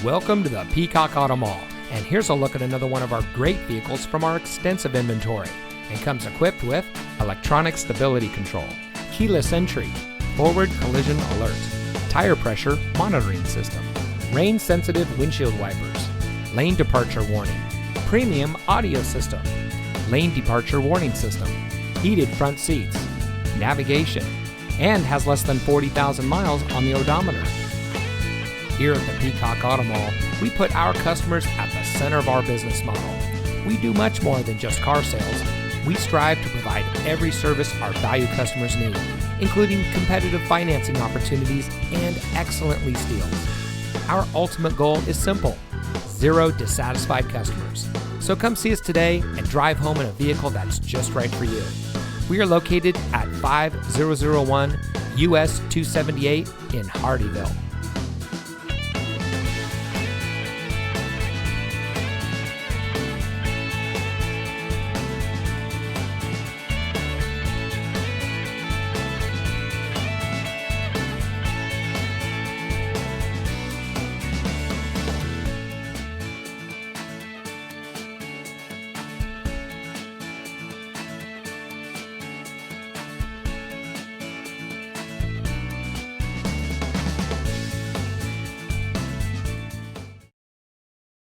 Welcome to the Peacock Auto Mall, and here's a look at another one of our great vehicles from our extensive inventory, and comes equipped with electronic stability control, keyless entry, forward collision alert, tire pressure monitoring system, rain sensitive windshield wipers, lane departure warning, premium audio system, lane departure warning system, heated front seats, navigation, and has less than 40,000 miles on the odometer. Here at the Peacock Auto Mall, we put our customers at the center of our business model. We do much more than just car sales. We strive to provide every service our value customers need, including competitive financing opportunities and excellent lease deals. Our ultimate goal is simple: zero dissatisfied customers. So come see us today and drive home in a vehicle that's just right for you. We are located at 5001 US 278 in Hardeeville.